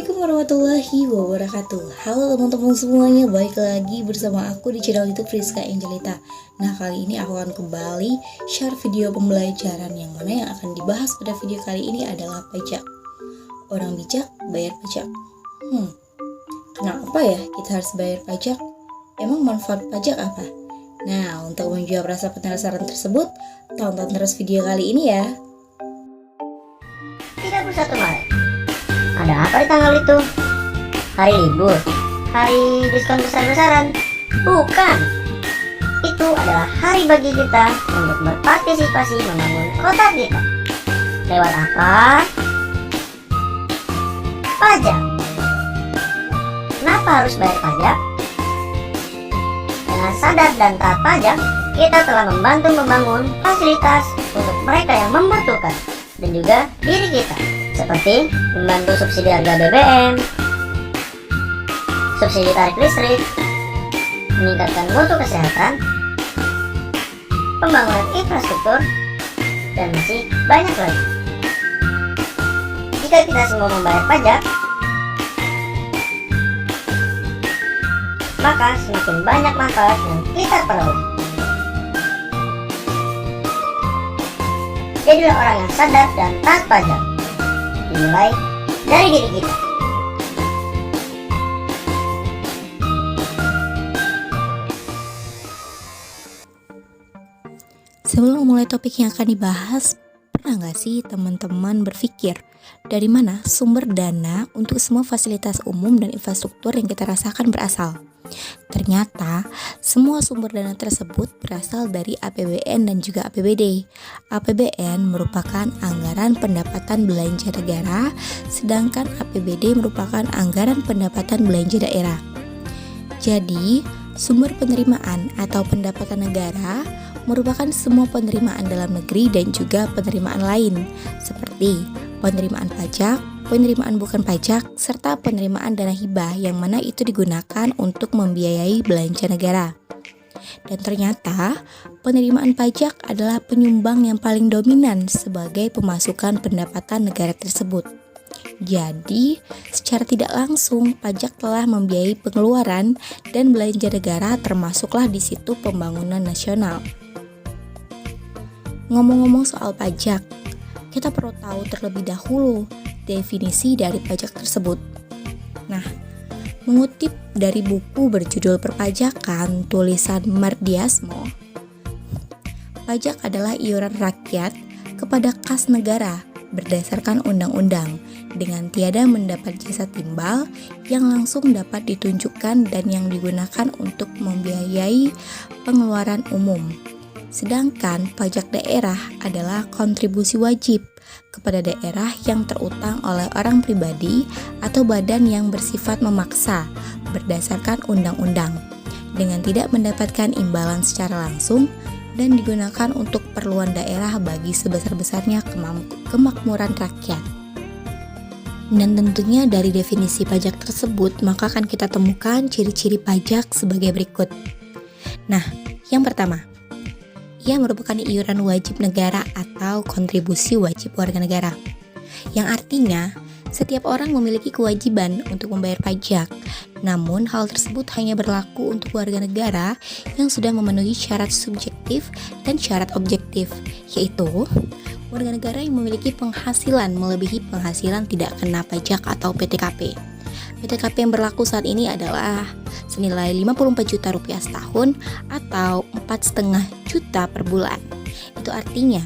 Assalamualaikum warahmatullahi wabarakatuh. Halo teman-teman semuanya, balik lagi bersama aku di channel YouTube Friska Angelita. Nah, kali ini aku akan kembali share video pembelajaran yang mana yang akan dibahas pada video kali ini adalah pajak. Orang bijak bayar pajak. Kenapa ya kita harus bayar pajak? Emang manfaat pajak apa? Nah, untuk menjawab rasa penasaran tersebut, tonton terus video kali ini ya. 31 Maret. Ada apa di tanggal itu? Hari libur? Hari diskon besar-besaran? Bukan. Itu adalah hari bagi kita untuk berpartisipasi membangun kota kita. Lewat apa? Pajak. Kenapa harus bayar pajak? Dengan sadar dan taat pajak, kita telah membantu membangun fasilitas untuk mereka yang membutuhkan dan juga diri kita, seperti membantu subsidi harga BBM, subsidi tarif listrik, meningkatkan mutu kesehatan, pembangunan infrastruktur, dan masih banyak lagi. Jika kita semua membayar pajak, maka semakin banyak manfaat yang kita peroleh. Jadilah orang yang sadar dan taat pajak, dimulai dari diri kita. Sebelum memulai topik yang akan dibahas, pernah nggak sih teman-teman berpikir dari mana sumber dana untuk semua fasilitas umum dan infrastruktur yang kita rasakan berasal? Ternyata semua sumber dana tersebut berasal dari APBN dan juga APBD. APBN merupakan anggaran pendapatan belanja negara, sedangkan APBD merupakan anggaran pendapatan belanja daerah. Jadi, sumber penerimaan atau pendapatan negara merupakan semua penerimaan dalam negeri dan juga penerimaan lain, seperti penerimaan pajak, penerimaan bukan pajak, serta penerimaan dana hibah yang mana itu digunakan untuk membiayai belanja negara. Dan ternyata penerimaan pajak adalah penyumbang yang paling dominan sebagai pemasukan pendapatan negara tersebut. Jadi, secara tidak langsung pajak telah membiayai pengeluaran dan belanja negara, termasuklah di situ pembangunan nasional. Ngomong-ngomong soal pajak, kita perlu tahu terlebih dahulu definisi dari pajak tersebut. Nah, mengutip dari buku berjudul Perpajakan tulisan Mardiasmo, pajak adalah iuran rakyat kepada kas negara berdasarkan undang-undang dengan tiada mendapat jasa timbal yang langsung dapat ditunjukkan dan yang digunakan untuk membiayai pengeluaran umum. Sedangkan pajak daerah adalah kontribusi wajib kepada daerah yang terutang oleh orang pribadi atau badan yang bersifat memaksa berdasarkan undang-undang dengan tidak mendapatkan imbalan secara langsung dan digunakan untuk keperluan daerah bagi sebesar-besarnya kemakmuran rakyat. Dan tentunya dari definisi pajak tersebut maka akan kita temukan ciri-ciri pajak sebagai berikut. Nah, yang pertama, ia merupakan iuran wajib negara atau kontribusi wajib warga negara, yang artinya setiap orang memiliki kewajiban untuk membayar pajak. Namun hal tersebut hanya berlaku untuk warga negara yang sudah memenuhi syarat subjektif dan syarat objektif, yaitu warga negara yang memiliki penghasilan melebihi penghasilan tidak kena pajak atau PTKP. PTKP yang berlaku saat ini adalah senilai 54 juta rupiah setahun atau 4,5 juta per bulan. Itu artinya,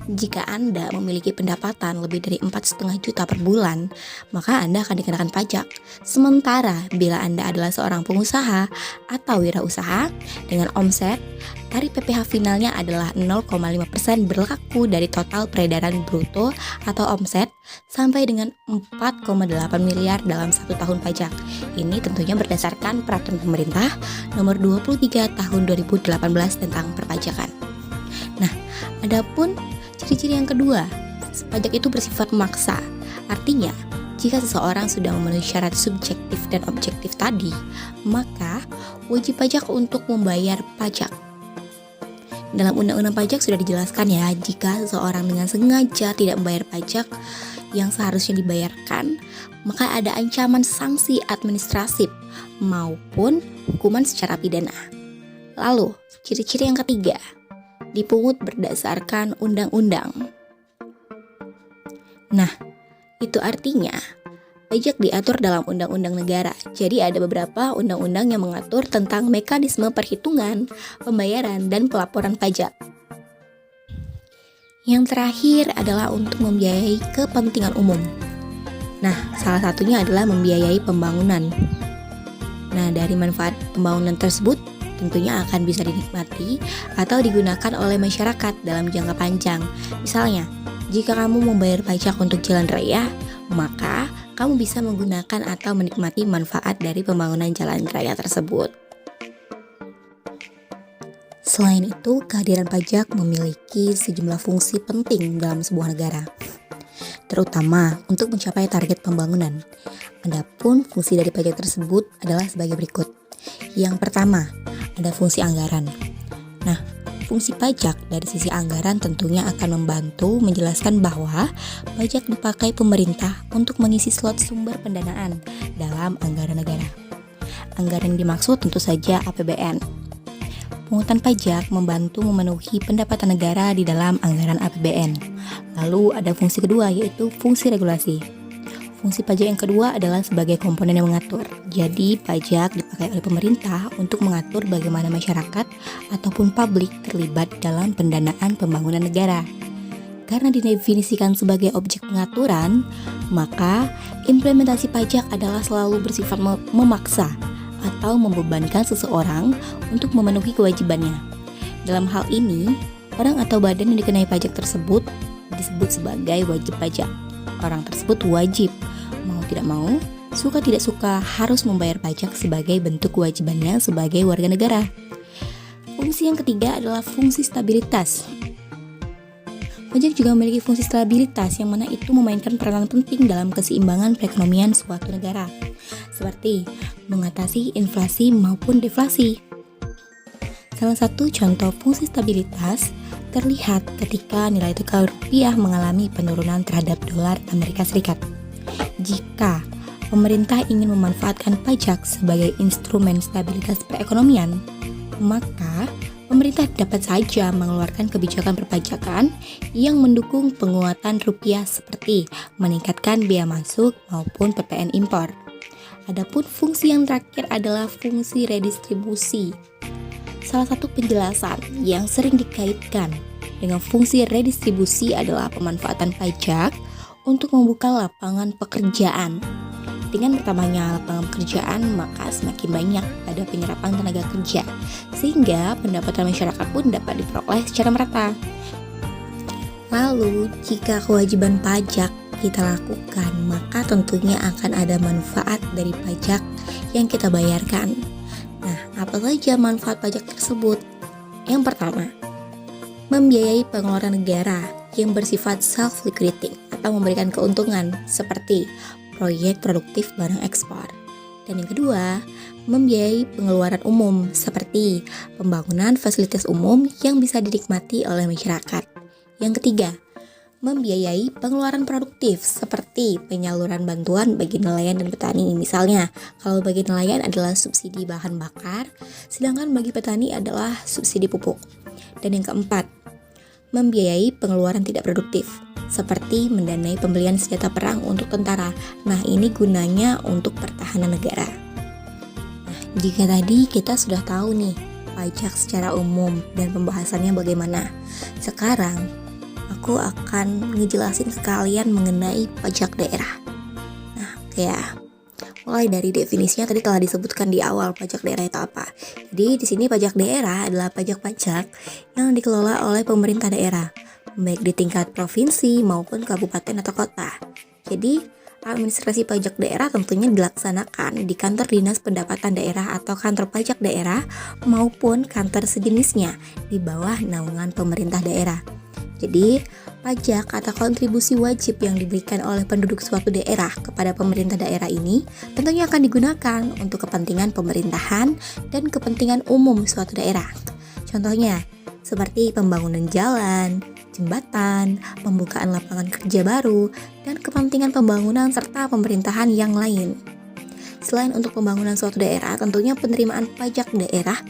jika Anda memiliki pendapatan lebih dari 4,5 juta per bulan, maka Anda akan dikenakan pajak. Sementara bila Anda adalah seorang pengusaha atau wirausaha dengan omset, tarif PPh finalnya adalah 0,5% berlaku dari total peredaran bruto atau omset sampai dengan 4,8 miliar dalam 1 tahun pajak. Ini tentunya berdasarkan peraturan pemerintah nomor 23 tahun 2018 tentang perpajakan. Nah, adapun ciri-ciri yang kedua, pajak itu bersifat memaksa. Artinya, jika seseorang sudah memenuhi syarat subjektif dan objektif tadi, maka wajib pajak untuk membayar pajak. Dalam undang-undang pajak sudah dijelaskan ya, jika seseorang dengan sengaja tidak membayar pajak, yang seharusnya dibayarkan, maka ada ancaman sanksi administratif maupun hukuman secara pidana. Lalu, ciri-ciri yang ketiga, dipungut berdasarkan undang-undang. Nah, itu artinya pajak diatur dalam undang-undang negara. Jadi ada beberapa undang-undang yang mengatur tentang mekanisme perhitungan, pembayaran, dan pelaporan pajak. Yang terakhir adalah untuk membiayai kepentingan umum. Nah, salah satunya adalah membiayai pembangunan. Nah, dari manfaat pembangunan tersebut tentunya akan bisa dinikmati atau digunakan oleh masyarakat dalam jangka panjang. Misalnya, jika kamu membayar pajak untuk jalan raya, maka kamu bisa menggunakan atau menikmati manfaat dari pembangunan jalan raya tersebut. Selain itu, kehadiran pajak memiliki sejumlah fungsi penting dalam sebuah negara, terutama untuk mencapai target pembangunan. Adapun fungsi dari pajak tersebut adalah sebagai berikut. Yang pertama, ada fungsi anggaran. Nah, fungsi pajak dari sisi anggaran tentunya akan membantu menjelaskan bahwa pajak dipakai pemerintah untuk mengisi slot sumber pendanaan dalam anggaran negara. Anggaran yang dimaksud tentu saja APBN. Pungutan pajak membantu memenuhi pendapatan negara di dalam anggaran APBN. Lalu ada fungsi kedua, yaitu fungsi regulasi. Fungsi pajak yang kedua adalah sebagai komponen yang mengatur. Jadi pajak dipakai oleh pemerintah untuk mengatur bagaimana masyarakat ataupun publik terlibat dalam pendanaan pembangunan negara. Karena didefinisikan sebagai objek pengaturan, maka implementasi pajak adalah selalu bersifat memaksa atau membebankan seseorang untuk memenuhi kewajibannya. Dalam hal ini, orang atau badan yang dikenai pajak tersebut disebut sebagai wajib pajak. Orang tersebut wajib, mau tidak mau, suka tidak suka, harus membayar pajak sebagai bentuk kewajibannya sebagai warga negara. Fungsi yang ketiga adalah fungsi stabilitas. Pajak juga memiliki fungsi stabilitas yang mana itu memainkan peranan penting dalam keseimbangan perekonomian suatu negara, seperti mengatasi inflasi maupun deflasi. Salah satu contoh fungsi stabilitas terlihat ketika nilai tukar rupiah mengalami penurunan terhadap dolar Amerika Serikat. Jika pemerintah ingin memanfaatkan pajak sebagai instrumen stabilitas perekonomian, maka pemerintah dapat saja mengeluarkan kebijakan perpajakan yang mendukung penguatan rupiah seperti meningkatkan biaya masuk maupun PPN impor. Adapun fungsi yang terakhir adalah fungsi redistribusi. Salah satu penjelasan yang sering dikaitkan dengan fungsi redistribusi adalah pemanfaatan pajak untuk membuka lapangan pekerjaan. Dengan bertambahnya lapangan pekerjaan, maka semakin banyak ada penyerapan tenaga kerja, sehingga pendapatan masyarakat pun dapat diperoleh secara merata. Lalu, jika kewajiban pajak kita lakukan, maka tentunya akan ada manfaat dari pajak yang kita bayarkan. Nah, apa saja manfaat pajak tersebut? Yang pertama, membiayai pengeluaran negara yang bersifat self-liquidating atau memberikan keuntungan seperti proyek produktif barang ekspor. Dan yang kedua, membiayai pengeluaran umum seperti pembangunan fasilitas umum yang bisa dinikmati oleh masyarakat. Yang ketiga, membiayai pengeluaran produktif seperti penyaluran bantuan bagi nelayan dan petani. Misalnya, kalau bagi nelayan adalah subsidi bahan bakar, sedangkan bagi petani adalah subsidi pupuk. Dan yang keempat, membiayai pengeluaran tidak produktif seperti mendanai pembelian senjata perang untuk tentara. Nah, ini gunanya untuk pertahanan negara. Nah, jika tadi kita sudah tahu nih pajak secara umum dan pembahasannya bagaimana, sekarang aku akan ngejelasin sekalian mengenai pajak daerah. Nah, mulai dari definisinya tadi telah disebutkan di awal pajak daerah itu apa. Jadi di sini pajak daerah adalah pajak-pajak yang dikelola oleh pemerintah daerah, baik di tingkat provinsi maupun kabupaten atau kota. Jadi administrasi pajak daerah tentunya dilaksanakan di kantor dinas pendapatan daerah atau kantor pajak daerah maupun kantor sejenisnya di bawah naungan pemerintah daerah. Jadi, pajak atau kontribusi wajib yang diberikan oleh penduduk suatu daerah kepada pemerintah daerah ini tentunya akan digunakan untuk kepentingan pemerintahan dan kepentingan umum suatu daerah. Contohnya, seperti pembangunan jalan, jembatan, pembukaan lapangan kerja baru, dan kepentingan pembangunan serta pemerintahan yang lain. Selain untuk pembangunan suatu daerah, tentunya penerimaan pajak daerah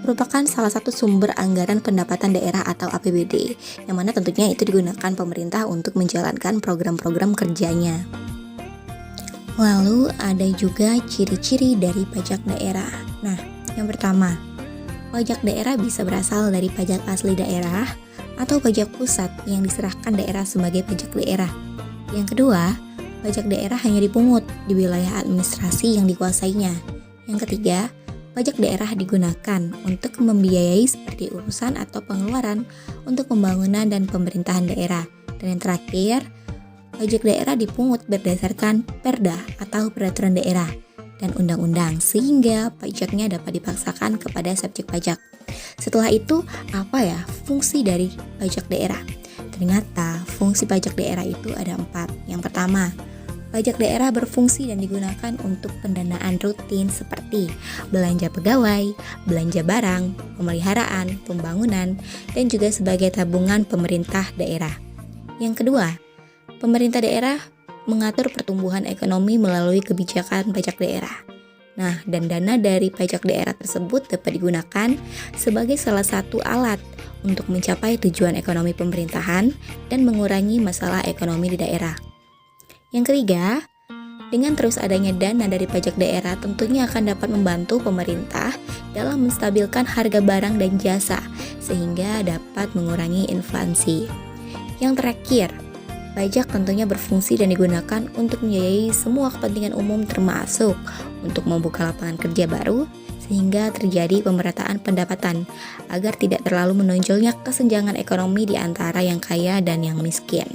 merupakan salah satu sumber anggaran pendapatan daerah atau APBD, yang mana tentunya itu digunakan pemerintah untuk menjalankan program-program kerjanya. Lalu ada juga ciri-ciri dari pajak daerah. Nah, yang pertama, pajak daerah bisa berasal dari pajak asli daerah atau pajak pusat yang diserahkan daerah sebagai pajak daerah. Yang kedua, pajak daerah hanya dipungut di wilayah administrasi yang dikuasainya. Yang ketiga, pajak daerah digunakan untuk membiayai seperti urusan atau pengeluaran untuk pembangunan dan pemerintahan daerah. Dan yang terakhir, pajak daerah dipungut berdasarkan perda atau peraturan daerah dan undang-undang sehingga pajaknya dapat dipaksakan kepada subjek pajak. Setelah itu, apa ya fungsi dari pajak daerah? Ternyata fungsi pajak daerah itu ada 4. Yang pertama, pajak daerah berfungsi dan digunakan untuk pendanaan rutin seperti belanja pegawai, belanja barang, pemeliharaan, pembangunan, dan juga sebagai tabungan pemerintah daerah. Yang kedua, pemerintah daerah mengatur pertumbuhan ekonomi melalui kebijakan pajak daerah. Nah, dan dana dari pajak daerah tersebut dapat digunakan sebagai salah satu alat untuk mencapai tujuan ekonomi pemerintahan dan mengurangi masalah ekonomi di daerah. Yang ketiga, dengan terus adanya dana dari pajak daerah tentunya akan dapat membantu pemerintah dalam menstabilkan harga barang dan jasa sehingga dapat mengurangi inflasi. Yang terakhir, pajak tentunya berfungsi dan digunakan untuk membiayai semua kepentingan umum termasuk untuk membuka lapangan kerja baru sehingga terjadi pemerataan pendapatan agar tidak terlalu menonjolnya kesenjangan ekonomi di antara yang kaya dan yang miskin.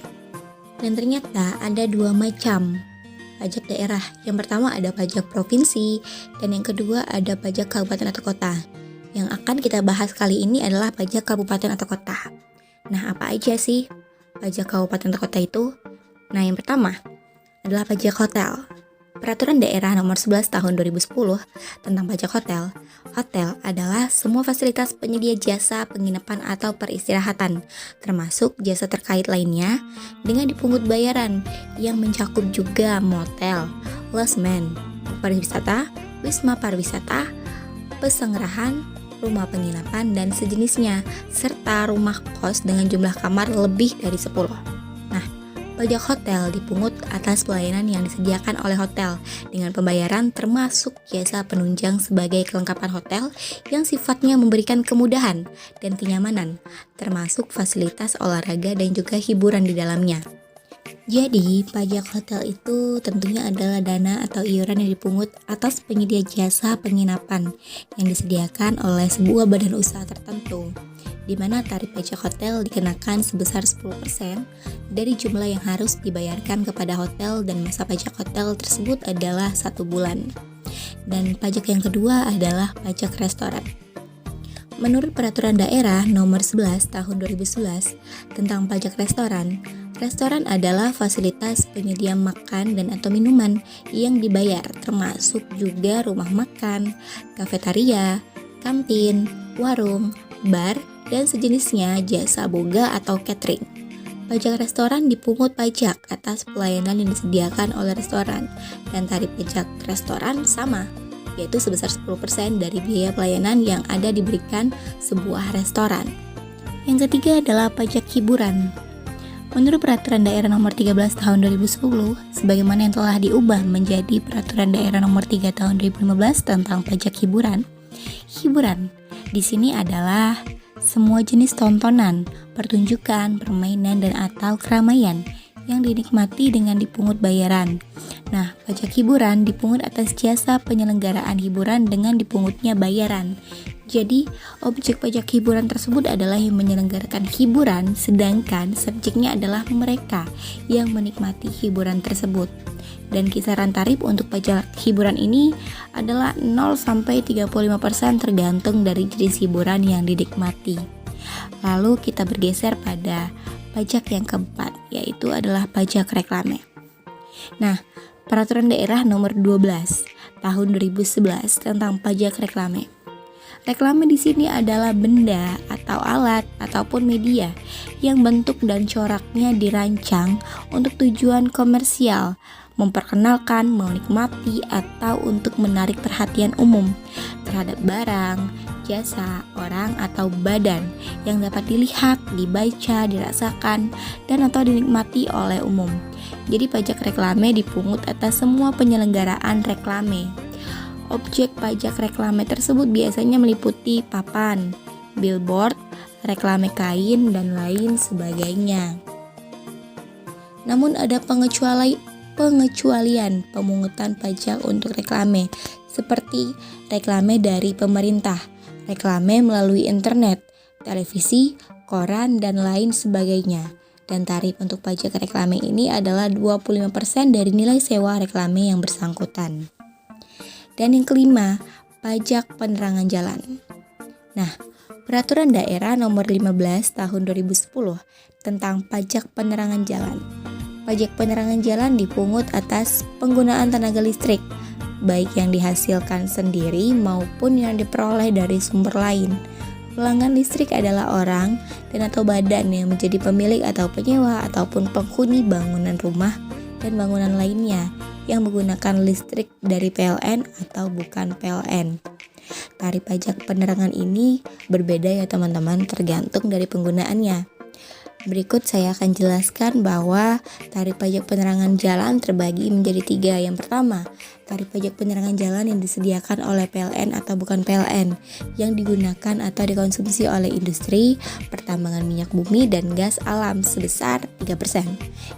Dan ternyata ada 2 macam pajak daerah. Yang pertama ada pajak provinsi dan yang kedua ada pajak kabupaten atau kota. Yang akan kita bahas kali ini adalah pajak kabupaten atau kota. Nah, apa aja sih pajak kabupaten atau kota itu? Nah, yang pertama adalah pajak hotel. Peraturan Daerah Nomor 11 Tahun 2010 tentang pajak hotel. Hotel adalah semua fasilitas penyedia jasa penginapan atau peristirahatan, termasuk jasa terkait lainnya, dengan dipungut bayaran yang mencakup juga motel, losmen, pariwisata, wisma pariwisata, pesengerahan, rumah penginapan dan sejenisnya, serta rumah kos dengan jumlah kamar lebih dari 10. Nah, pajak hotel dipungut atas pelayanan yang disediakan oleh hotel dengan pembayaran termasuk jasa penunjang sebagai kelengkapan hotel yang sifatnya memberikan kemudahan dan kenyamanan, termasuk fasilitas olahraga dan juga hiburan di dalamnya. Jadi, pajak hotel itu tentunya adalah dana atau iuran yang dipungut atas penyedia jasa penginapan yang disediakan oleh sebuah badan usaha tertentu, di mana tarif pajak hotel dikenakan sebesar 10% dari jumlah yang harus dibayarkan kepada hotel dan masa pajak hotel tersebut adalah 1 bulan. Dan pajak yang kedua adalah pajak restoran. Menurut Peraturan Daerah Nomor 11 Tahun 2011 tentang pajak restoran, restoran adalah fasilitas penyedia makan dan atau minuman yang dibayar, termasuk juga rumah makan, kafetaria, kantin, warung, bar, dan sejenisnya jasa boga atau catering. Pajak restoran dipungut pajak atas pelayanan yang disediakan oleh restoran dan tarif pajak restoran sama, yaitu sebesar 10% dari biaya pelayanan yang ada diberikan sebuah restoran. Yang ketiga adalah pajak hiburan. Menurut Peraturan Daerah Nomor 13 Tahun 2010, sebagaimana yang telah diubah menjadi Peraturan Daerah Nomor 3 Tahun 2015 tentang pajak hiburan. Hiburan di sini adalah semua jenis tontonan, pertunjukan, permainan dan atau keramaian yang dinikmati dengan dipungut bayaran. Nah, pajak hiburan dipungut atas jasa penyelenggaraan hiburan dengan dipungutnya bayaran. Jadi, objek pajak hiburan tersebut adalah yang menyelenggarakan hiburan, sedangkan subjeknya adalah mereka yang menikmati hiburan tersebut. Dan kisaran tarif untuk pajak hiburan ini adalah 0-35% tergantung dari jenis hiburan yang dinikmati. Lalu kita bergeser pada pajak yang keempat, yaitu adalah pajak reklame. Nah, Peraturan Daerah Nomor 12 Tahun 2011 tentang pajak reklame. Reklame di sini adalah benda atau alat ataupun media yang bentuk dan coraknya dirancang untuk tujuan komersial, memperkenalkan, menikmati, atau untuk menarik perhatian umum terhadap barang, jasa, orang, atau badan yang dapat dilihat, dibaca, dirasakan, dan atau dinikmati oleh umum. Jadi pajak reklame dipungut atas semua penyelenggaraan reklame. Objek pajak reklame tersebut biasanya meliputi papan, billboard, reklame kain, dan lain sebagainya. Namun ada pengecualian pemungutan pajak untuk reklame, seperti reklame dari pemerintah, reklame melalui internet, televisi, koran, dan lain sebagainya. Dan tarif untuk pajak reklame ini adalah 25% dari nilai sewa reklame yang bersangkutan. Dan yang kelima, pajak penerangan jalan. Nah, Peraturan Daerah Nomor 15 Tahun 2010 tentang pajak penerangan jalan. Pajak penerangan jalan dipungut atas penggunaan tenaga listrik, baik yang dihasilkan sendiri maupun yang diperoleh dari sumber lain. Pelanggan listrik adalah orang dan atau badan yang menjadi pemilik atau penyewa ataupun penghuni bangunan rumah dan bangunan lainnya yang menggunakan listrik dari PLN atau bukan PLN. Tarif pajak penerangan ini berbeda ya teman-teman, tergantung dari penggunaannya. Berikut saya akan jelaskan bahwa tarif pajak penerangan jalan terbagi menjadi 3. Yang pertama, tarif pajak penerangan jalan yang disediakan oleh PLN atau bukan PLN, yang digunakan atau dikonsumsi oleh industri, pertambangan minyak bumi, dan gas alam sebesar 3%.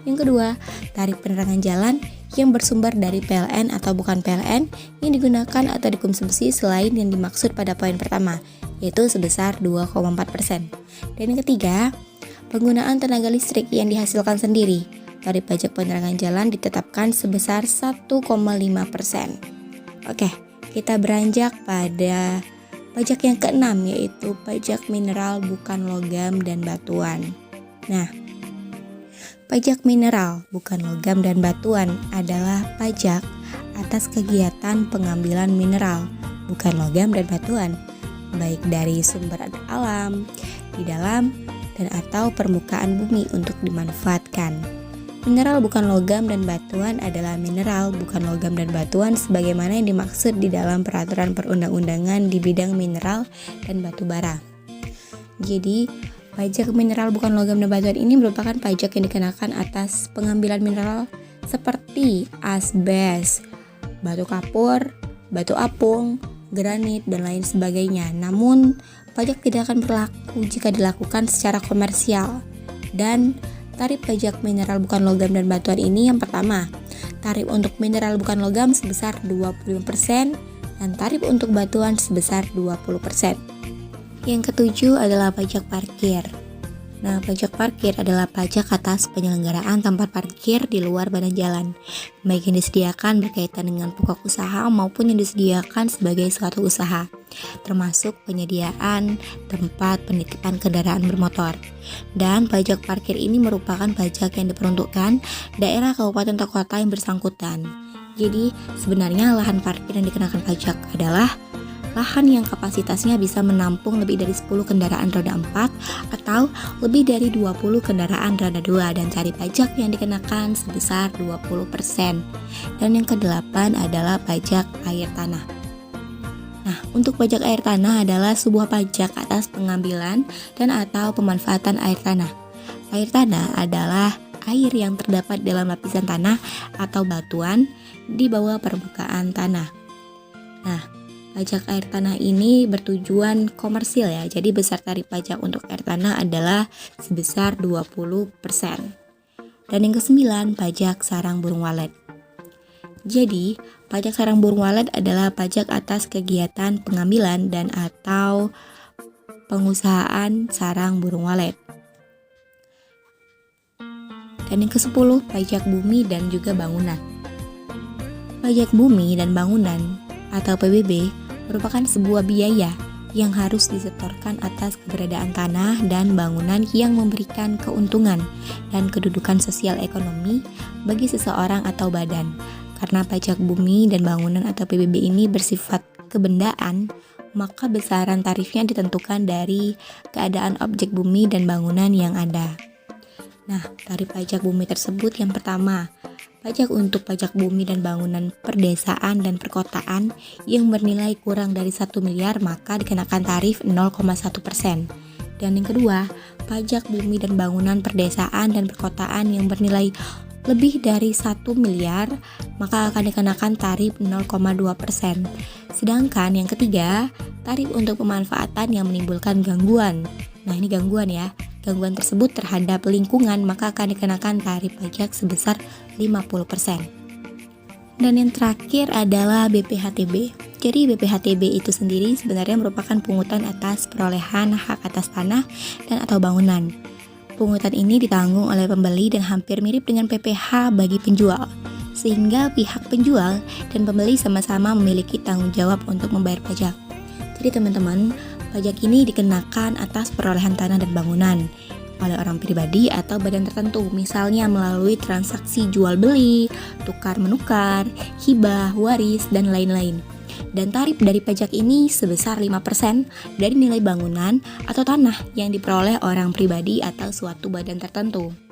Yang kedua, tarif penerangan jalan yang bersumber dari PLN atau bukan PLN yang digunakan atau dikonsumsi selain yang dimaksud pada poin pertama, yaitu sebesar 2,4%. Dan yang ketiga, penggunaan tenaga listrik yang dihasilkan sendiri. Tarif pajak penerangan jalan ditetapkan sebesar 1,5%. Oke, kita beranjak pada pajak yang keenam, yaitu pajak mineral bukan logam dan batuan. Nah, pajak mineral bukan logam dan batuan adalah pajak atas kegiatan pengambilan mineral bukan logam dan batuan, baik dari sumber alam, di dalam, dan atau permukaan bumi untuk dimanfaatkan. Mineral bukan logam dan batuan adalah mineral bukan logam dan batuan sebagaimana yang dimaksud di dalam peraturan perundang-undangan di bidang mineral dan batu bara. Jadi, pajak mineral bukan logam dan batuan ini merupakan pajak yang dikenakan atas pengambilan mineral seperti asbes, batu kapur, batu apung, granit, dan lain sebagainya. Namun, pajak tidak akan berlaku jika dilakukan secara komersial. Dan tarif pajak mineral bukan logam dan batuan ini yang pertama, tarif untuk mineral bukan logam sebesar 25% dan tarif untuk batuan sebesar 20%. Yang ketujuh adalah pajak parkir. Nah, pajak parkir adalah pajak atas penyelenggaraan tempat parkir di luar badan jalan, baik yang disediakan berkaitan dengan pokok usaha maupun yang disediakan sebagai suatu usaha, termasuk penyediaan tempat penitipan kendaraan bermotor. Dan pajak parkir ini merupakan pajak yang diperuntukkan daerah, kabupaten, atau kota yang bersangkutan. Jadi, sebenarnya lahan parkir yang dikenakan pajak adalah lahan yang kapasitasnya bisa menampung lebih dari 10 kendaraan roda 4 atau lebih dari 20 kendaraan roda 2 dan tarif pajak yang dikenakan sebesar 20%. Dan yang kedelapan adalah pajak air tanah. Nah, untuk pajak air tanah adalah sebuah pajak atas pengambilan dan atau pemanfaatan air tanah. Air tanah adalah air yang terdapat dalam lapisan tanah atau batuan di bawah permukaan tanah. Nah, pajak air tanah ini bertujuan komersil ya, jadi besar tarif pajak untuk air tanah adalah sebesar 20%. Dan yang ke-9, pajak sarang burung walet. Jadi, pajak sarang burung walet adalah pajak atas kegiatan pengambilan dan atau pengusahaan sarang burung walet. Dan yang ke-10, pajak bumi dan juga bangunan. Pajak bumi dan bangunan atau PBB merupakan sebuah biaya yang harus disetorkan atas keberadaan tanah dan bangunan yang memberikan keuntungan dan kedudukan sosial ekonomi bagi seseorang atau badan. Karena pajak bumi dan bangunan atau PBB ini bersifat kebendaan, maka besaran tarifnya ditentukan dari keadaan objek bumi dan bangunan yang ada. Nah, tarif pajak bumi tersebut yang pertama, pajak untuk pajak bumi dan bangunan perdesaan dan perkotaan yang bernilai kurang dari 1 miliar maka dikenakan tarif 0,1%. Dan yang kedua, pajak bumi dan bangunan perdesaan dan perkotaan yang bernilai lebih dari 1 miliar maka akan dikenakan tarif 0,2%. Sedangkan yang ketiga, tarif untuk pemanfaatan yang menimbulkan gangguan. Nah, ini gangguan ya. Gangguan tersebut terhadap lingkungan maka akan dikenakan tarif pajak sebesar 50%. Dan yang terakhir adalah BPHTB. Jadi BPHTB itu sendiri sebenarnya merupakan pungutan atas perolehan hak atas tanah dan atau bangunan. Pungutan ini ditanggung oleh pembeli dan hampir mirip dengan PPh bagi penjual, sehingga pihak penjual dan pembeli sama-sama memiliki tanggung jawab untuk membayar pajak. Jadi teman-teman, pajak ini dikenakan atas perolehan tanah dan bangunan oleh orang pribadi atau badan tertentu, misalnya melalui transaksi jual beli, tukar menukar, hibah, waris, dan lain-lain. Dan tarif dari pajak ini sebesar 5% dari nilai bangunan atau tanah yang diperoleh orang pribadi atau suatu badan tertentu.